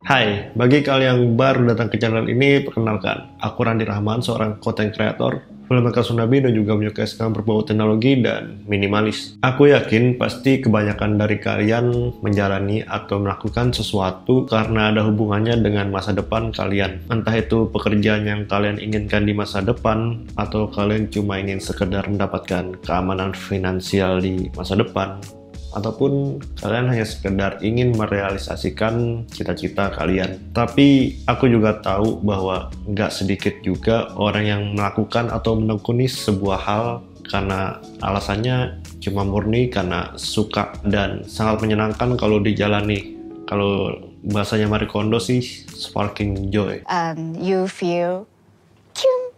Hai, bagi kalian yang baru datang ke channel ini, perkenalkan, aku Randi Rahman, seorang content creator, filmmaker Tsunami, dan juga menyukai sekali berbau teknologi dan minimalis. Aku yakin pasti kebanyakan dari kalian menjalani atau melakukan sesuatu karena ada hubungannya dengan masa depan kalian. Entah itu pekerjaan yang kalian inginkan di masa depan, atau kalian cuma ingin sekedar mendapatkan keamanan finansial di masa depan, ataupun kalian hanya sekedar ingin merealisasikan cita-cita kalian. Tapi aku juga tahu bahwa nggak sedikit juga orang yang melakukan atau menekuni sebuah hal karena alasannya cuma murni karena suka dan sangat menyenangkan kalau dijalani. Kalau bahasanya Marie Kondo sih, sparking joy. You feel cute.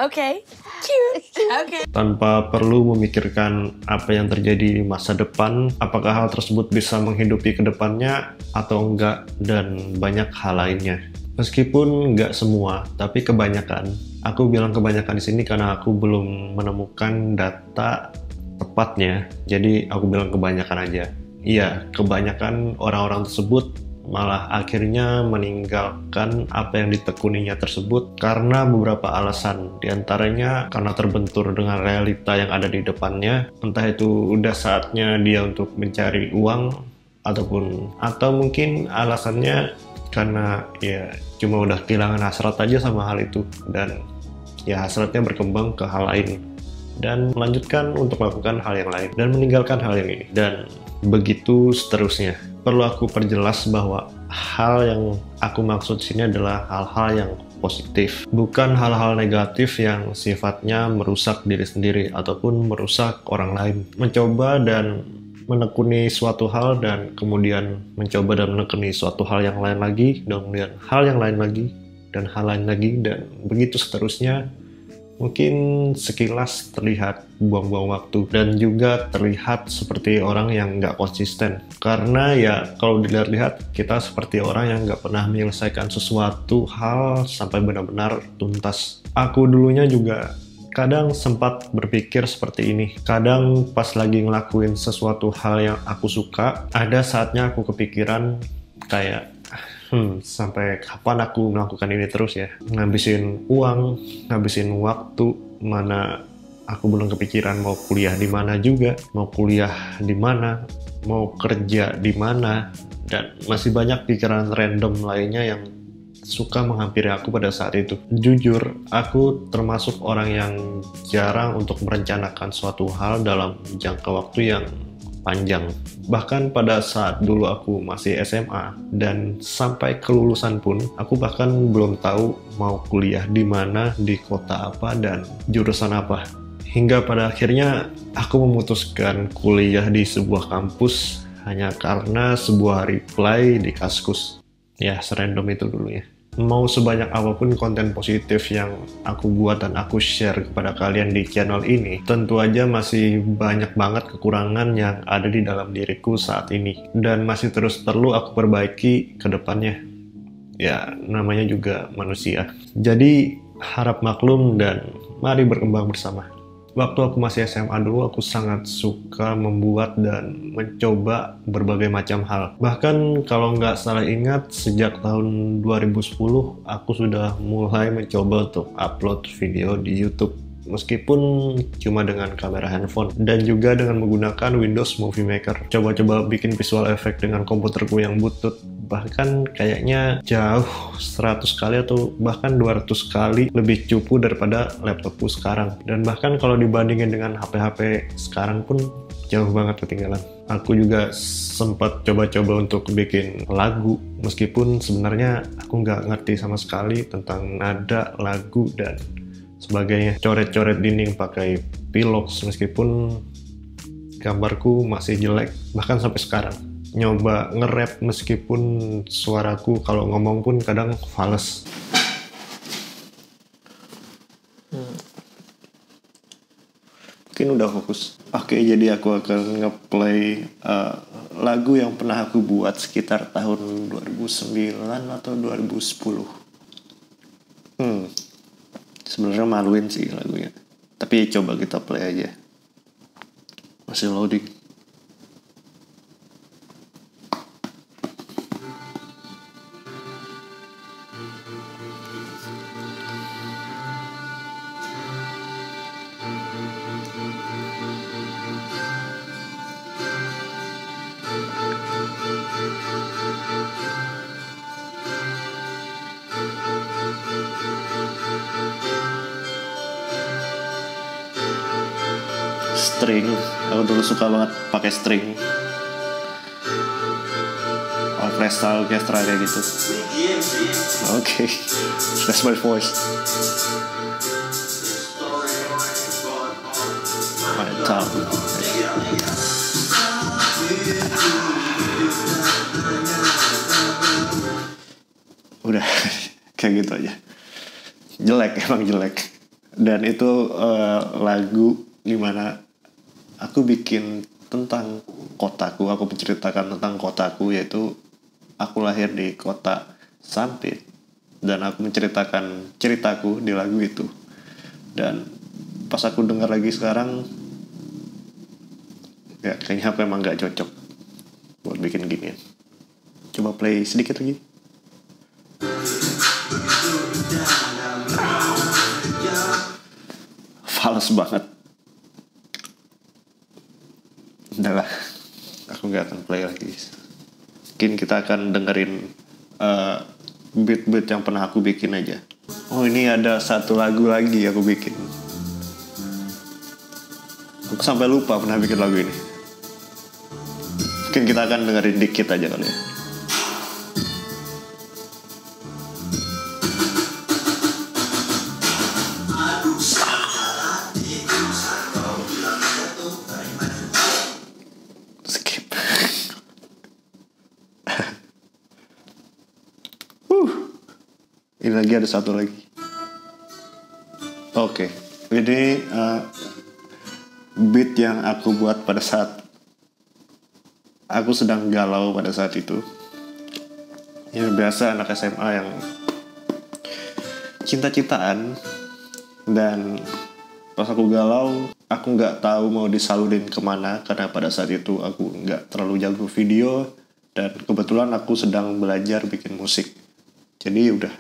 Okay, cute. Okay. Tanpa perlu memikirkan apa yang terjadi di masa depan, apakah hal tersebut bisa menghidupi ke depannya atau enggak, dan banyak hal lainnya. Meskipun nggak semua, tapi kebanyakan. Aku bilang kebanyakan di sini karena aku belum menemukan data tepatnya, jadi aku bilang kebanyakan aja. Iya, kebanyakan orang-orang tersebut malah akhirnya meninggalkan apa yang ditekuninya tersebut karena beberapa alasan, diantaranya karena terbentur dengan realita yang ada di depannya, entah itu udah saatnya dia untuk mencari uang, atau mungkin alasannya karena ya cuma udah kehilangan hasrat aja sama hal itu, dan ya hasratnya berkembang ke hal lain dan melanjutkan untuk melakukan hal yang lain dan meninggalkan hal yang ini, dan begitu seterusnya. Perlu aku perjelas bahwa hal yang aku maksud sini adalah hal-hal yang positif, bukan hal-hal negatif yang sifatnya merusak diri sendiri ataupun merusak orang lain. Mencoba dan menekuni suatu hal, dan kemudian mencoba dan menekuni suatu hal yang lain lagi, dan kemudian hal yang lain lagi, dan hal lain lagi, dan begitu seterusnya. Mungkin sekilas terlihat buang-buang waktu dan juga terlihat seperti orang yang nggak konsisten. Karena ya kalau dilihat-lihat kita seperti orang yang nggak pernah menyelesaikan sesuatu hal sampai benar-benar tuntas. Aku dulunya juga kadang sempat berpikir seperti ini. Kadang pas lagi ngelakuin sesuatu hal yang aku suka, ada saatnya aku kepikiran kayak, sampai kapan aku melakukan ini terus ya? Ngabisin uang, ngabisin waktu, mana aku belum kepikiran mau kuliah di mana juga, mau kuliah di mana, mau kerja di mana, dan masih banyak pikiran random lainnya yang suka menghampiri aku pada saat itu. Jujur, aku termasuk orang yang jarang untuk merencanakan suatu hal dalam jangka waktu yang panjang. Bahkan pada saat dulu aku masih SMA dan sampai kelulusan pun, aku bahkan belum tahu mau kuliah di mana, di kota apa, dan jurusan apa. Hingga pada akhirnya aku memutuskan kuliah di sebuah kampus hanya karena sebuah reply di Kaskus. Ya, serandom itu dulu ya. Mau sebanyak apapun konten positif yang aku buat dan aku share kepada kalian di channel ini, tentu aja masih banyak banget kekurangan yang ada di dalam diriku saat ini, dan masih terus perlu aku perbaiki ke depannya. Ya, namanya juga manusia. Jadi, harap maklum dan mari berkembang bersama. Waktu aku masih SMA dulu, aku sangat suka membuat dan mencoba berbagai macam hal. Bahkan kalau nggak salah ingat, sejak tahun 2010, aku sudah mulai mencoba untuk upload video di YouTube. Meskipun cuma dengan kamera handphone, dan juga dengan menggunakan Windows Movie Maker. Coba-coba bikin visual effect dengan komputerku yang butut. Bahkan kayaknya jauh 100 kali atau bahkan 200 kali lebih cupu daripada laptopku sekarang. Dan bahkan kalau dibandingin dengan HP-HP sekarang pun jauh banget ketinggalan. Aku juga sempat coba-coba untuk bikin lagu, meskipun sebenarnya aku nggak ngerti sama sekali tentang nada, lagu, dan sebagainya. Coret-coret dinding pakai Pilox, meskipun gambarku masih jelek bahkan sampai sekarang. Nyoba nge-rap meskipun suaraku kalau ngomong pun kadang fales. Mungkin udah fokus. Oke, jadi aku akan nge-play lagu yang pernah aku buat sekitar tahun 2009 atau 2010. Sebenarnya maluin sih lagunya, tapi coba kita play aja. Masih loading. string. Aku dulu suka banget pakai string, orkestra kayak gitu. Oke, that's my voice. Mantap. Udah kayak gitu aja. Jelek, emang jelek. Dan itu lagu dimana aku bikin tentang kotaku. Aku menceritakan tentang kotaku, yaitu aku lahir di kota Sampit, dan aku menceritakan ceritaku di lagu itu. Dan pas aku dengar lagi sekarang, ya kayaknya aku emang gak cocok buat bikin ginian. Coba play sedikit lagi. Fals banget. Udah lah, aku gak akan play lagi. Mungkin kita akan dengerin beat-beat yang pernah aku bikin aja. Oh, ini ada satu lagu lagi aku bikin. Aku sampai lupa pernah bikin lagu ini. Mungkin kita akan dengerin dikit aja kali ya. Skip. Ini lagi ada satu lagi. Oke. Ini beat yang aku buat pada saat aku sedang galau pada saat itu. Ya biasa anak SMA yang cinta-cintaan. Dan pas aku galau, aku nggak tahu mau disalurin kemana, karena pada saat itu aku nggak terlalu jago video, dan kebetulan aku sedang belajar bikin musik. Jadi udah,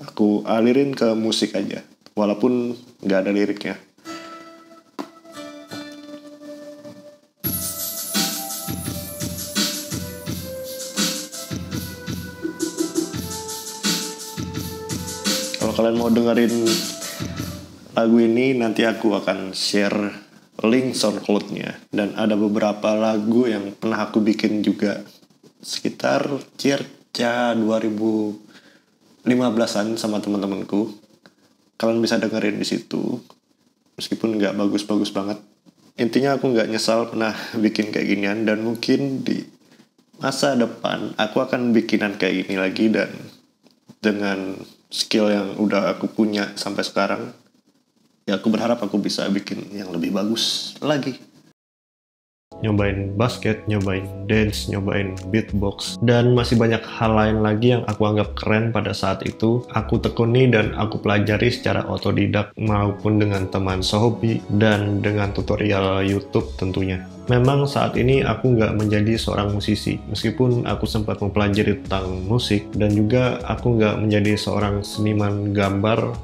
aku alirin ke musik aja, walaupun nggak ada liriknya. Kalau kalian mau dengerin lagu ini, nanti aku akan share link SoundCloud-nya. Dan ada beberapa lagu yang pernah aku bikin juga sekitar circa 2015-an sama teman-temanku. Kalian bisa dengerin di situ, meskipun nggak bagus-bagus banget. Intinya aku nggak nyesal pernah bikin kayak ginian, dan mungkin di masa depan aku akan bikinan kayak gini lagi, dan dengan skill yang udah aku punya sampai sekarang, ya aku berharap aku bisa bikin yang lebih bagus lagi. Nyobain basket, nyobain dance, nyobain beatbox, dan masih banyak hal lain lagi yang aku anggap keren pada saat itu. Aku tekuni dan aku pelajari secara otodidak maupun dengan teman sehobi dan dengan tutorial YouTube tentunya. Memang saat ini aku nggak menjadi seorang musisi, meskipun aku sempat mempelajari tentang musik, dan juga aku nggak menjadi seorang seniman gambar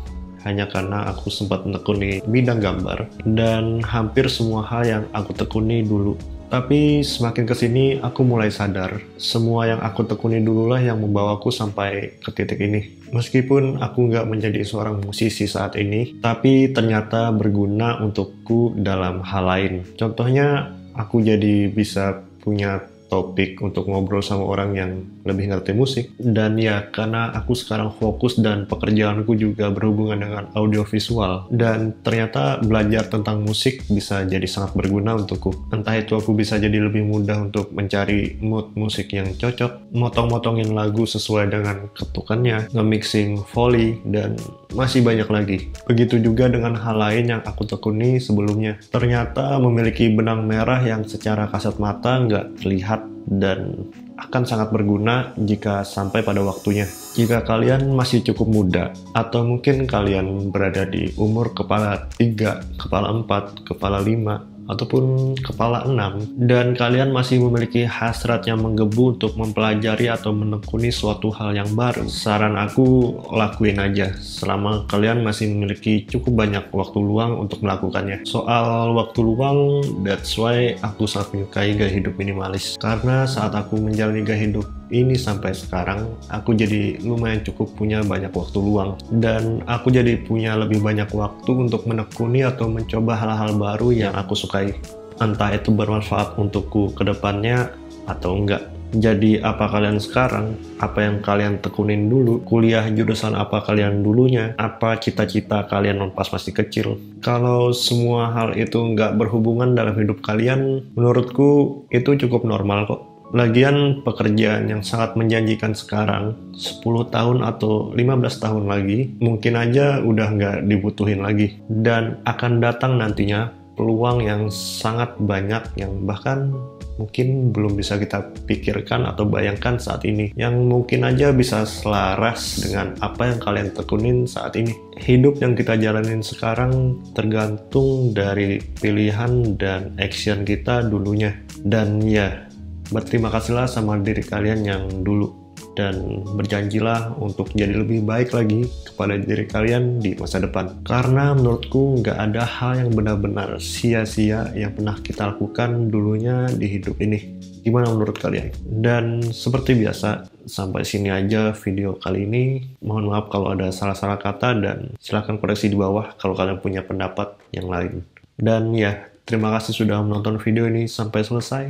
hanya karena aku sempat menekuni bidang gambar, dan hampir semua hal yang aku tekuni dulu. Tapi semakin kesini aku mulai sadar, semua yang aku tekuni dululah yang membawaku sampai ke titik ini. Meskipun aku nggak menjadi seorang musisi saat ini, tapi ternyata berguna untukku dalam hal lain. Contohnya, aku jadi bisa punya topik untuk ngobrol sama orang yang lebih ngerti musik. Dan ya, karena aku sekarang fokus dan pekerjaanku juga berhubungan dengan audiovisual, dan ternyata belajar tentang musik bisa jadi sangat berguna untukku. Entah itu aku bisa jadi lebih mudah untuk mencari mood musik yang cocok, motong-motongin lagu sesuai dengan ketukannya, nge-mixing foley, dan masih banyak lagi. Begitu juga dengan hal lain yang aku tekuni sebelumnya. Ternyata memiliki benang merah yang secara kasat mata nggak terlihat, dan akan sangat berguna jika sampai pada waktunya. Jika kalian masih cukup muda, atau mungkin kalian berada di umur kepala 3, kepala 4, kepala 5, ataupun kepala 6, dan kalian masih memiliki hasrat yang menggebu untuk mempelajari atau menekuni suatu hal yang baru, saran aku lakuin aja selama kalian masih memiliki cukup banyak waktu luang untuk melakukannya. Soal waktu luang, that's why aku sangat menyukai gaya hidup minimalis, karena saat aku menjalani gaya hidup ini sampai sekarang, aku jadi lumayan cukup punya banyak waktu luang. Dan aku jadi punya lebih banyak waktu untuk menekuni atau mencoba hal-hal baru yang aku sukai. Entah itu bermanfaat untukku ke depannya atau enggak. Jadi apa kalian sekarang? Apa yang kalian tekunin dulu? Kuliah jurusan apa kalian dulunya? Apa cita-cita kalian pas masih kecil? Kalau semua hal itu nggak berhubungan dalam hidup kalian, menurutku itu cukup normal kok. Lagian pekerjaan yang sangat menjanjikan sekarang, 10 tahun atau 15 tahun lagi, mungkin aja udah nggak dibutuhin lagi. Dan akan datang nantinya peluang yang sangat banyak yang bahkan mungkin belum bisa kita pikirkan atau bayangkan saat ini, yang mungkin aja bisa selaras dengan apa yang kalian tekunin saat ini. Hidup yang kita jalanin sekarang tergantung dari pilihan dan action kita dulunya. Dan ya, berterima kasihlah sama diri kalian yang dulu, dan berjanjilah untuk jadi lebih baik lagi kepada diri kalian di masa depan. Karena menurutku nggak ada hal yang benar-benar sia-sia yang pernah kita lakukan dulunya di hidup ini. Gimana menurut kalian? Dan seperti biasa, sampai sini aja video kali ini. Mohon maaf kalau ada salah-salah kata, dan silahkan koreksi di bawah kalau kalian punya pendapat yang lain. Dan ya, terima kasih sudah menonton video ini sampai selesai.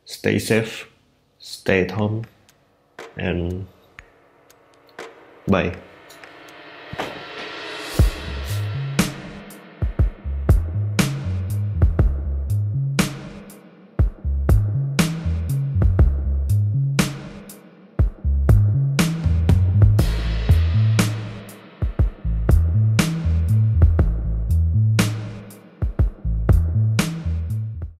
Stay safe, stay at home, and bye.